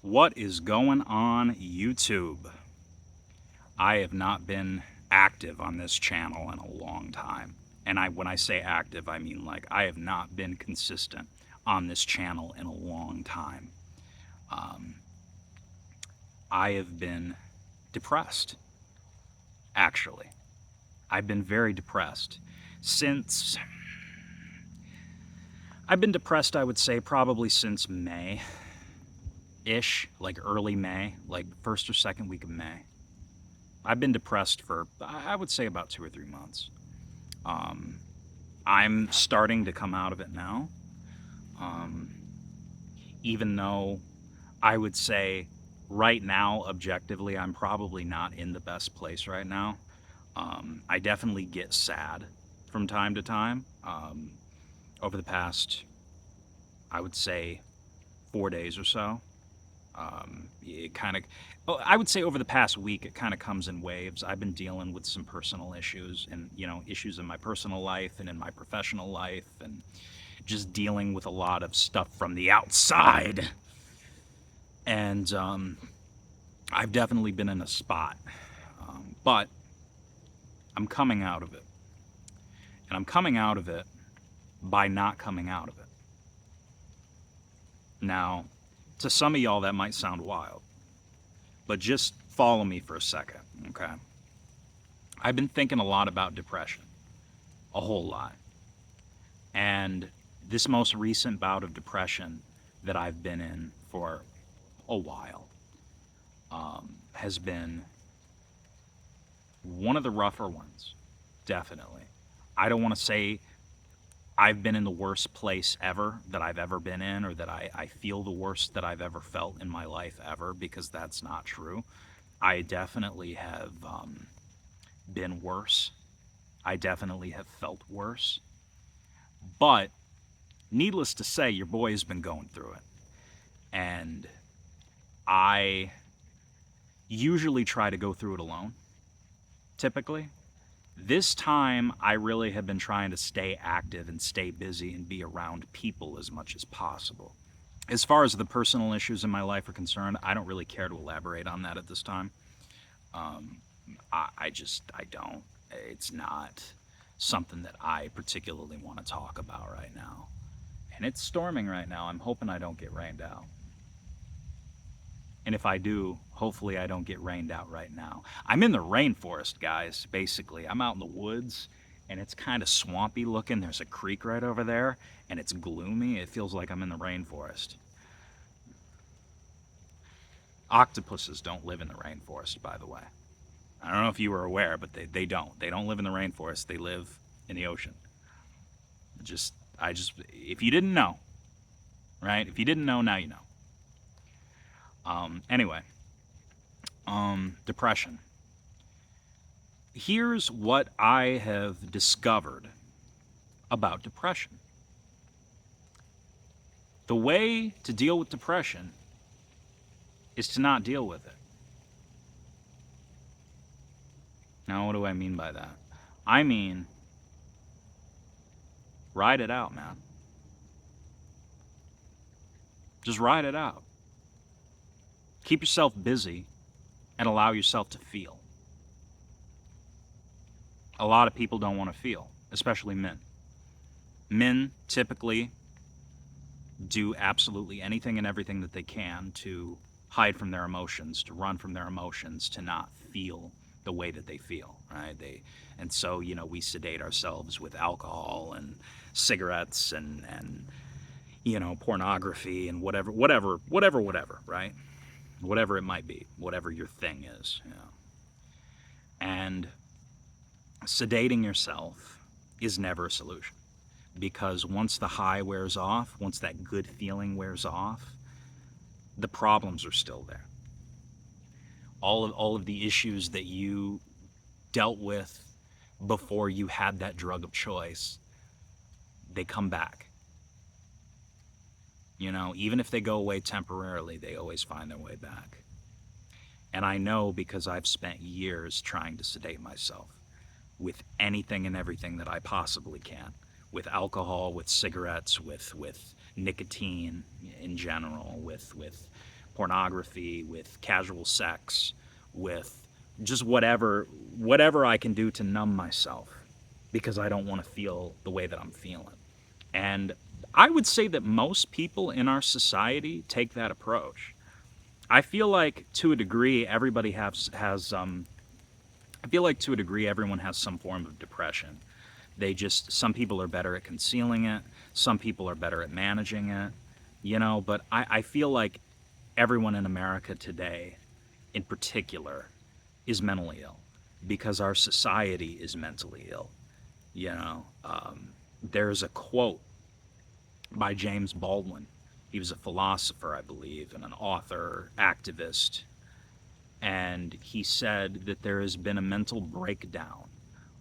What is going on YouTube? I have not been active on this channel in a long time. And when I say active, I mean like I have not been consistent on this channel in a long time. I have been depressed, actually. I've been very depressed since I've been depressed, I would say, probably since May ish, like early May, like first or second week of May. I've been depressed for, I would say, about 2 or 3 months. I'm starting to come out of it now, even though I would say right now, objectively, I'm probably not in the best place right now. I definitely get sad from time to time. Over the past, I would say, 4 days or so, it kind of, I would say over the past week, it kind of comes in waves. I've been dealing with some personal issues and, issues in my personal life and in my professional life, and just dealing with a lot of stuff from the outside. And I've definitely been in a spot. But I'm coming out of it. And I'm coming out of it by not coming out of it. Now, to some of y'all, that might sound wild, but just follow me for a second, okay? I've been thinking a lot about depression, a whole lot. And this most recent bout of depression that I've been in for a while has been one of the rougher ones, definitely. I don't want to say I've been in the worst place ever that I've ever been in, or that I feel the worst that I've ever felt in my life ever, because that's not true. I definitely have been worse. I definitely have felt worse. But needless to say, your boy has been going through it. And I usually try to go through it alone, typically. This time, I really have been trying to stay active and stay busy and be around people as much as possible. As far as the personal issues in my life are concerned, I don't really care to elaborate on that at this time. I don't. It's not something that I particularly want to talk about right now. And it's storming right now. I'm hoping I don't get rained out. And if I do, hopefully I don't get rained out right now. I'm in the rainforest, guys, basically. I'm out in the woods, and it's kind of swampy looking. There's a creek right over there, and it's gloomy. It feels like I'm in the rainforest. Octopuses don't live in the rainforest, by the way. I don't know if you were aware, but they don't. They don't live in the rainforest. They live in the ocean. If you didn't know, right? If you didn't know, now you know. Anyway, depression. Here's what I have discovered about depression. The way to deal with depression is to not deal with it. Now, what do I mean by that? I mean, ride it out, man. Just ride it out. Keep yourself busy and allow yourself to feel. A lot of people don't want to feel, especially men. Men typically do absolutely anything and everything that they can to hide from their emotions, to run from their emotions, to not feel the way that they feel, right? And so, we sedate ourselves with alcohol and cigarettes and pornography and whatever, right? Whatever it might be, whatever your thing is, And sedating yourself is never a solution, because once the high wears off, once that good feeling wears off, the problems are still there. All of the issues that you dealt with before you had that drug of choice, they come back. Even if they go away temporarily, they always find their way back. And I know, because I've spent years trying to sedate myself with anything and everything that I possibly can. With alcohol, with cigarettes, with nicotine in general, with pornography, with casual sex, with just whatever I can do to numb myself because I don't want to feel the way that I'm feeling. And I would say that most people in our society take that approach. I feel like to a degree everybody has I feel like to a degree everyone has some form of depression. Some people are better at concealing it, some people are better at managing it, but I feel like everyone in America today, in particular, is mentally ill because our society is mentally ill. There's a quote by James Baldwin. He was a philosopher, I believe, and an author, activist. And he said that there has been a mental breakdown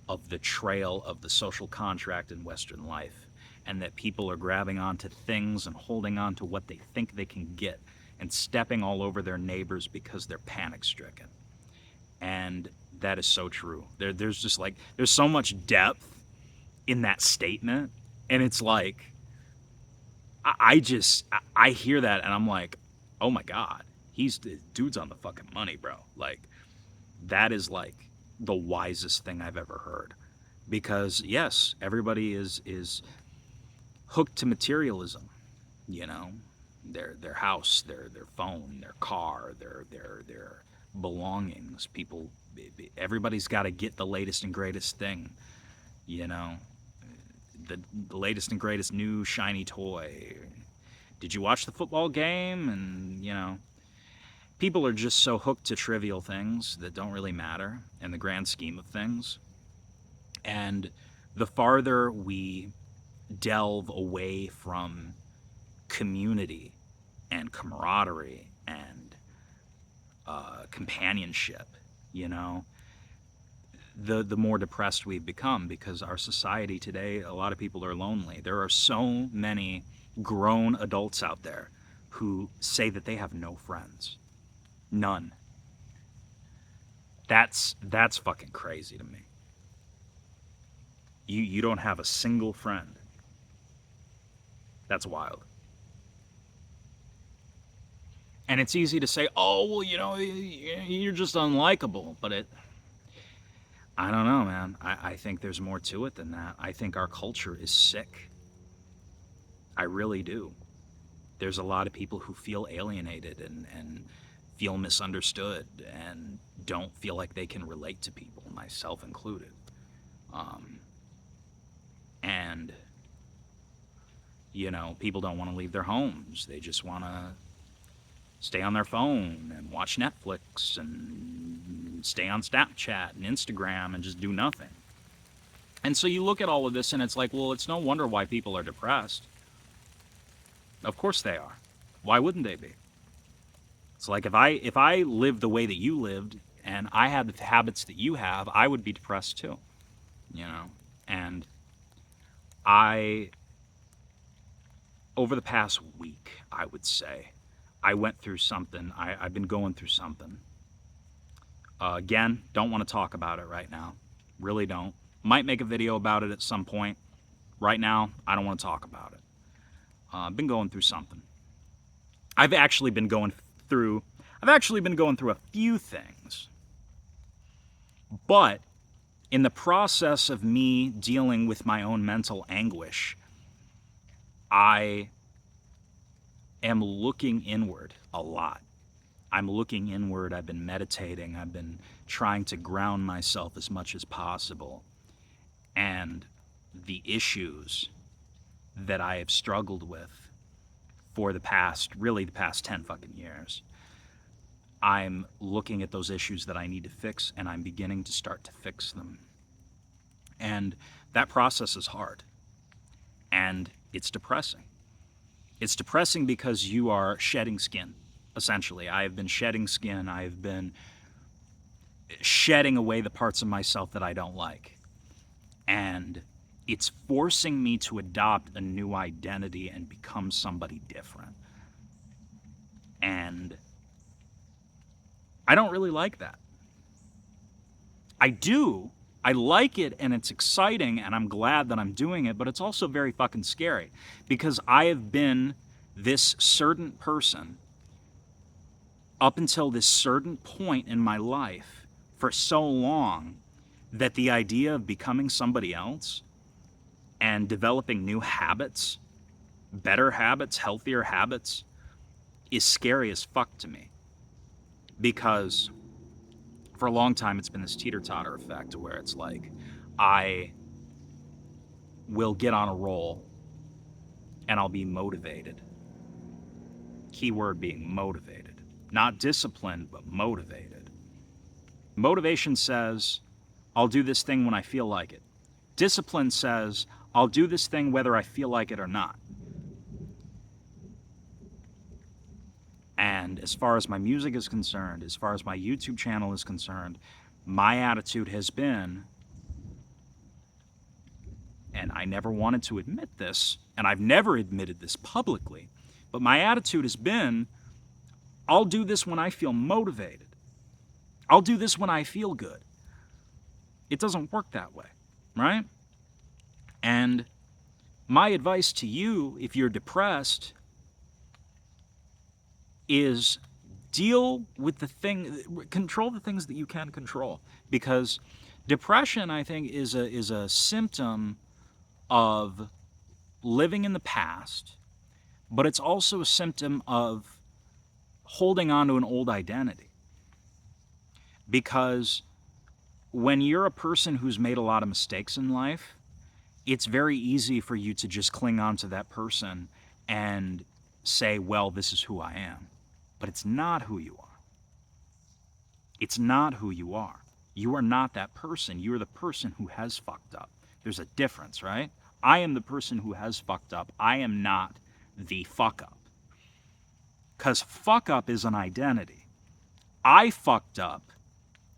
of the trail of the social contract in Western life, and that people are grabbing onto things and holding on to what they think they can get and stepping all over their neighbors because they're panic stricken. And that is so true. There's so much depth in that statement, and it's like, I hear that and I'm like, oh my God, dude's on the fucking money, bro. Like, that is like the wisest thing I've ever heard. Because yes, everybody is hooked to materialism, you know, their house, their phone, their car, their belongings. Everybody's got to get the latest and greatest thing, you know. The latest and greatest new shiny toy. Did you watch the football game? And, people are just so hooked to trivial things that don't really matter in the grand scheme of things. And the farther we delve away from community and camaraderie and companionship, the more depressed we've become, because our society today, a lot of people are lonely. There are so many grown adults out there who say that they have no friends. None. That's fucking crazy to me. You don't have a single friend. That's wild. And it's easy to say, oh, well, you're just unlikable. But I don't know, man. I think there's more to it than that. I think our culture is sick. I really do. There's a lot of people who feel alienated and feel misunderstood and don't feel like they can relate to people, myself included. And, people don't want to leave their homes. They just want to stay on their phone and watch Netflix and stay on Snapchat and Instagram and just do nothing. And so you look at all of this and it's like, well, it's no wonder why people are depressed. Of course they are. Why wouldn't they be? It's like if I lived the way that you lived and I had the habits that you have, I would be depressed too. And over the past week, I would say, I went through something. I've been going through something. Again, don't want to talk about it right now. Really don't. Might make a video about it at some point. Right now, I don't want to talk about it. I've been going through something. I've actually been going through a few things. But in the process of me dealing with my own mental anguish, I am looking inward a lot. I'm looking inward. I've been meditating. I've been trying to ground myself as much as possible. And the issues that I have struggled with for the past 10 fucking years, I'm looking at those issues that I need to fix, and I'm beginning to start to fix them. And that process is hard. And it's depressing. It's depressing because you are shedding skin, essentially. I have been shedding skin. I have been shedding away the parts of myself that I don't like. And it's forcing me to adopt a new identity and become somebody different. And I don't really like that. I do. I like it, and it's exciting, and I'm glad that I'm doing it, but it's also very fucking scary because I have been this certain person up until this certain point in my life for so long that the idea of becoming somebody else and developing new habits, better habits, healthier habits, is scary as fuck to me. Because for a long time, it's been this teeter-totter effect where it's like, I will get on a roll and I'll be motivated. Keyword being motivated. Not disciplined, but motivated. Motivation says, I'll do this thing when I feel like it. Discipline says, I'll do this thing whether I feel like it or not. And as far as my music is concerned, as far as my YouTube channel is concerned, my attitude has been, and I never wanted to admit this, and I've never admitted this publicly, but my attitude has been, I'll do this when I feel motivated. I'll do this when I feel good. It doesn't work that way, right? And my advice to you, if you're depressed, is deal with control the things that you can control. Because depression, I think, is a symptom of living in the past, but it's also a symptom of holding on to an old identity. Because when you're a person who's made a lot of mistakes in life, it's very easy for you to just cling on to that person and say, well, this is who I am. But it's not who you are. It's not who you are. You are not that person. You are the person who has fucked up. There's a difference, right? I am the person who has fucked up. I am not the fuck up. Because fuck up is an identity. I fucked up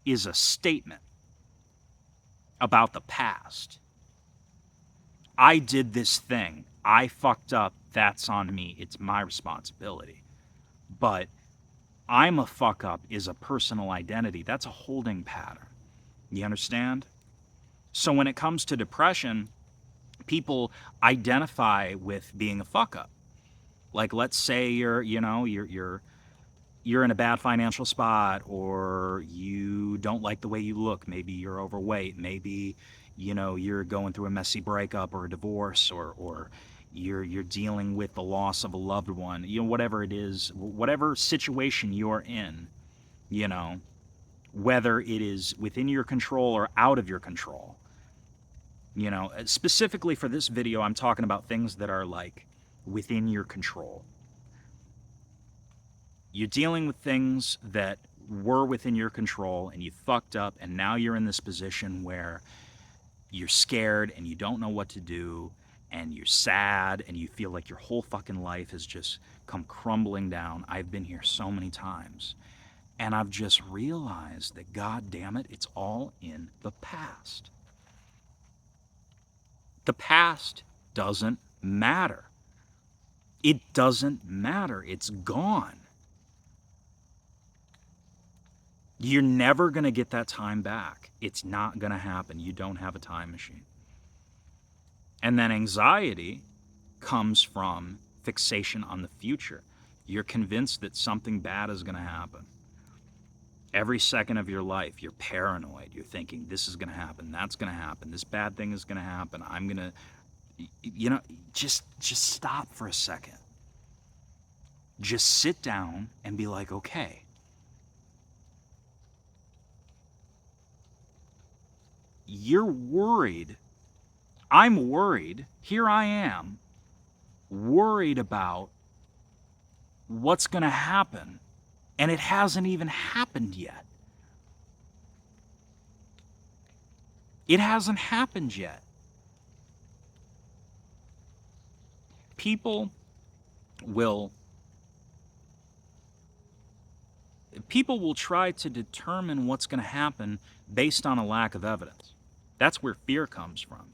is a statement about the past. I did this thing. I fucked up. That's on me. It's my responsibility. But I'm a fuck up is a personal identity. That's a holding pattern. You understand? So when it comes to depression, people identify with being a fuck up. Like, let's say you're in a bad financial spot, or you don't like the way you look. Maybe you're overweight. Maybe, you're going through a messy breakup or a divorce, or you're dealing with the loss of a loved one. Whatever it is, whatever situation you're in, whether it is within your control or out of your control. Specifically for this video, I'm talking about things that are like within your control. You're dealing with things that were within your control and you fucked up, and now you're in this position where you're scared and you don't know what to do, and you're sad and you feel like your whole fucking life has just come crumbling down. I've been here so many times, and I've just realized that, God damn it, it's all in the past. The past doesn't matter. It doesn't matter. It's gone. You're never going to get that time back. It's not going to happen. You don't have a time machine. And then anxiety comes from fixation on the future. You're convinced that something bad is going to happen. Every second of your life, you're paranoid. You're thinking, this is going to happen, that's going to happen, this bad thing is going to happen. I'm going to, just stop for a second. Just sit down and be like, okay, you're worried. I'm worried. Here I am, worried about what's going to happen, and it hasn't even happened yet. It hasn't happened yet. People will try to determine what's going to happen based on a lack of evidence. That's where fear comes from.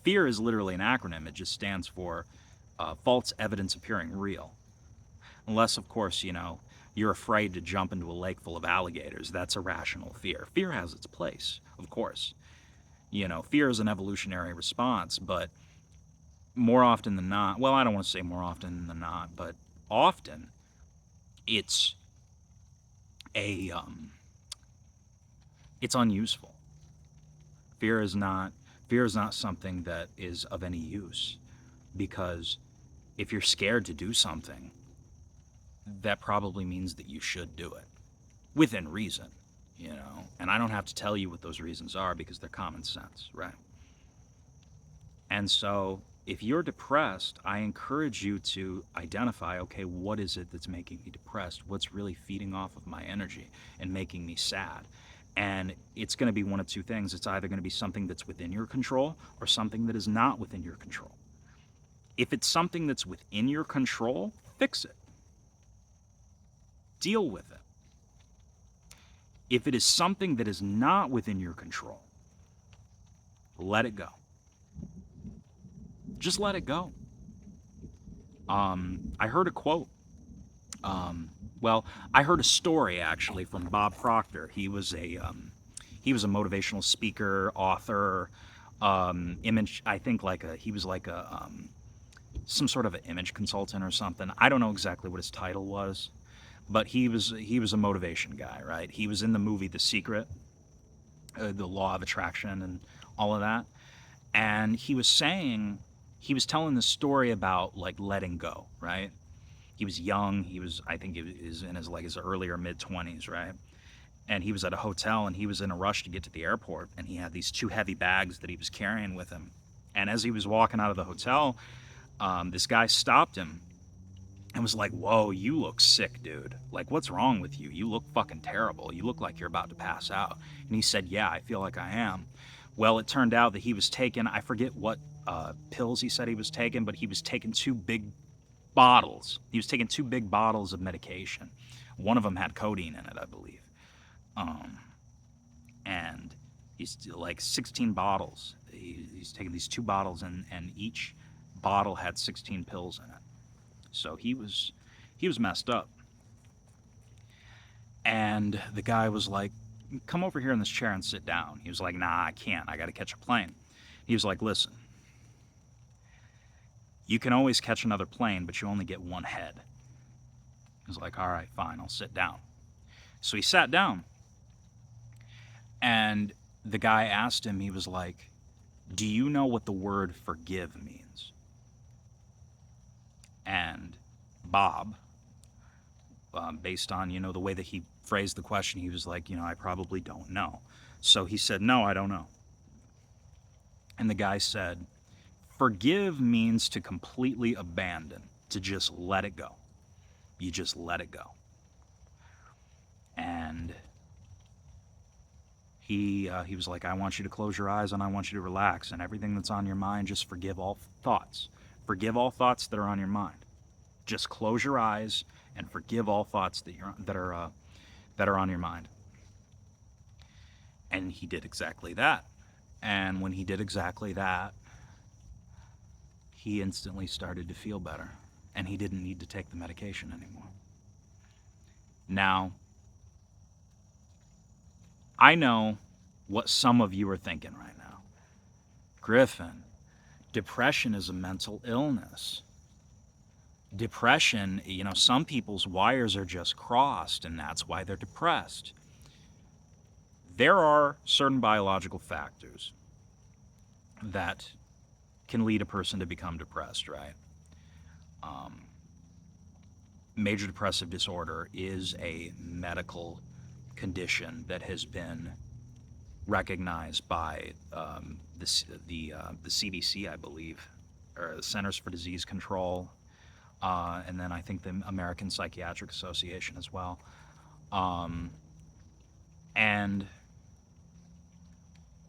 Fear is literally an acronym. It just stands for false evidence appearing real. Unless, of course, you're afraid to jump into a lake full of alligators. That's irrational fear. Fear has its place, of course. Fear is an evolutionary response, but more often than not, well, I don't want to say more often than not, but often it's a it's unuseful. Fear is not fear is not something that is of any use, because if you're scared to do something, that probably means that you should do it within reason, you know. And I don't have to tell you what those reasons are because they're common sense, right? And so if you're depressed, I encourage you to identify, okay, what is it that's making me depressed? What's really feeding off of my energy and making me sad? And it's going to be one of two things. It's either going to be something that's within your control or something that is not within your control. If it's something that's within your control, fix it. Deal with it. If it is something that is not within your control, let it go. Just let it go. I heard a quote. Well, I heard a story actually from Bob Proctor. He was a motivational speaker, author, image. I think he was like a some sort of an image consultant or something. I don't know exactly what his title was, but he was a motivation guy, right? He was in the movie The Secret, the Law of Attraction, and all of that. And he was telling the story about like letting go, right? He was young. I think he was in his earlier mid-20s, right? And he was at a hotel and he was in a rush to get to the airport, and he had these two heavy bags that he was carrying with him. And as he was walking out of the hotel, this guy stopped him and was like, "Whoa, you look sick, dude. Like, what's wrong with you? You look fucking terrible. You look like you're about to pass out." And he said, "Yeah, I feel like I am." Well, it turned out that he was taking, I forget what pills he said he was taking, but he was taking two big bottles. He was taking two big bottles of medication. One of them had codeine in it, I believe. And he's like 16 bottles. He's taking these two bottles, and each bottle had 16 pills in it. So he was messed up. And the guy was like, "Come over here in this chair and sit down." He was like, "Nah, I can't. I got to catch a plane." He was like, "Listen, you can always catch another plane, but you only get one head." He was like, "All right, fine, I'll sit down." So he sat down, and the guy asked him, he was like, "Do you know what the word forgive means?" And Bob, based on, the way that he phrased the question, he was like, "I probably don't know." So he said, "No, I don't know." And the guy said, "Forgive means to completely abandon, to just let it go. You just let it go." And he was like, "I want you to close your eyes and I want you to relax, and everything that's on your mind, just forgive all thoughts. Forgive all thoughts that are on your mind. Just close your eyes and forgive all thoughts that are on your mind." And he did exactly that. And when he did exactly that, he instantly started to feel better, and he didn't need to take the medication anymore. Now, I know what some of you are thinking right now. "Griffin, depression is a mental illness. Depression, some people's wires are just crossed, and that's why they're depressed." There are certain biological factors that can lead a person to become depressed, right? Major depressive disorder is a medical condition that has been recognized by the CDC, I believe, or the Centers for Disease Control, and then I think the American Psychiatric Association as well. And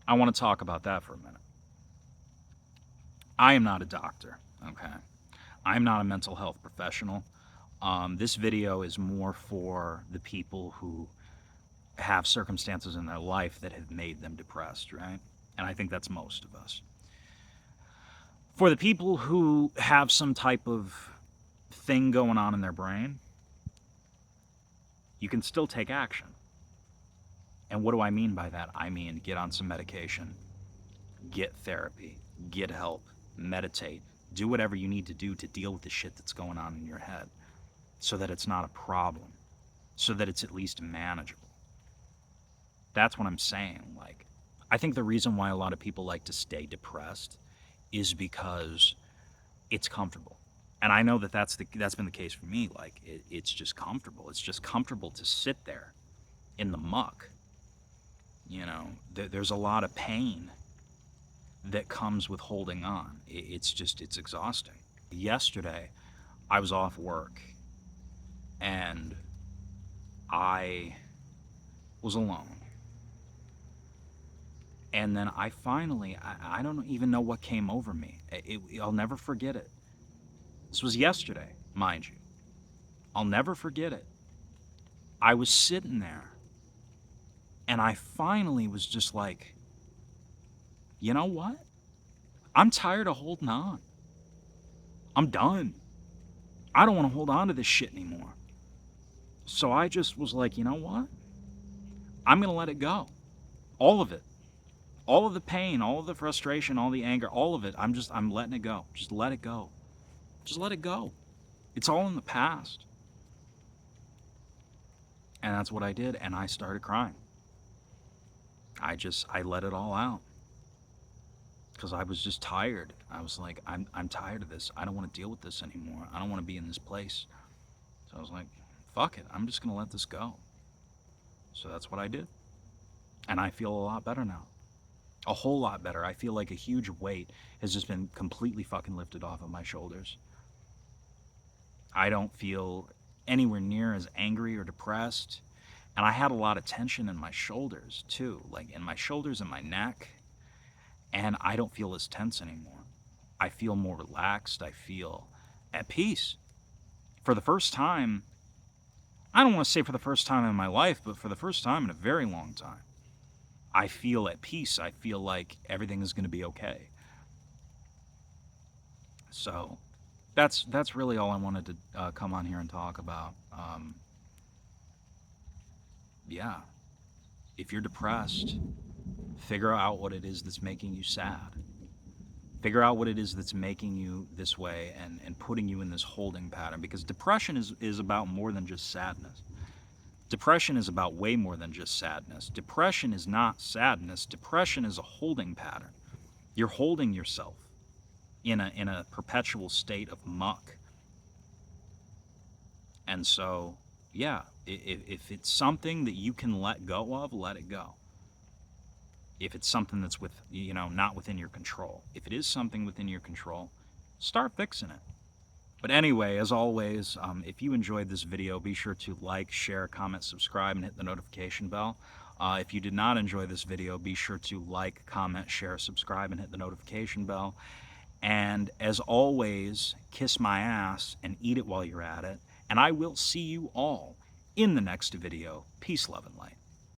I want to talk about that for a minute. I am not a doctor, okay? I'm not a mental health professional. This video is more for the people who have circumstances in their life that have made them depressed, right? And I think that's most of us. For the people who have some type of thing going on in their brain, you can still take action. And what do I mean by that? I mean, get on some medication, get therapy, get help, meditate, do whatever you need to do to deal with the shit that's going on in your head so that it's not a problem. so that it's at least manageable. That's what I'm saying. Like, I think the reason why a lot of people like to stay depressed is because it's comfortable. And I know that that's been the case for me. Like, it's just comfortable. It's just comfortable to sit there in the muck. You know, there's a lot of pain that comes with holding on. It's exhausting. Yesterday, I was off work and I was alone. And then I finally, I don't even know what came over me. I'll never forget it. This was yesterday, mind you. I'll never forget it. I was sitting there and I finally was just like, you know what? I'm tired of holding on. I'm done. I don't want to hold on to this shit anymore. So I just was like, you know what? I'm going to let it go. All of it. All of the pain, all of the frustration, all the anger, all of it. I'm letting it go. Just let it go. Just let it go. It's all in the past. And that's what I did. And I started crying. I let it all out. Because I was just tired. I was like, I'm tired of this. I don't want to deal with this anymore. I don't want to be in this place. So I was like, fuck it. I'm just going to let this go. So that's what I did. And I feel a lot better now. A whole lot better. I feel like a huge weight has just been completely fucking lifted off of my shoulders. I don't feel anywhere near as angry or depressed. And I had a lot of tension in my shoulders too, like in my shoulders and my neck. And I don't feel as tense anymore. I feel more relaxed. I feel at peace. For the first time, I don't want to say for the first time in my life, but for the first time in a very long time, I feel at peace. I feel like everything is going to be okay. So that's really all I wanted to come on here and talk about. Yeah, if you're depressed, figure out what it is that's making you sad. Figure out what it is that's making you this way and putting you in this holding pattern. Because depression is about more than just sadness. Depression is about way more than just sadness. Depression is not sadness. Depression is a holding pattern. You're holding yourself in a perpetual state of muck. And so, yeah, if it's something that you can let go of, let it go. If it's something that's not within your control. If it is something within your control, start fixing it. But anyway, as always, if you enjoyed this video, be sure to like, share, comment, subscribe, and hit the notification bell. If you did not enjoy this video, be sure to like, comment, share, subscribe, and hit the notification bell. And as always, kiss my ass and eat it while you're at it. And I will see you all in the next video. Peace, love, and light.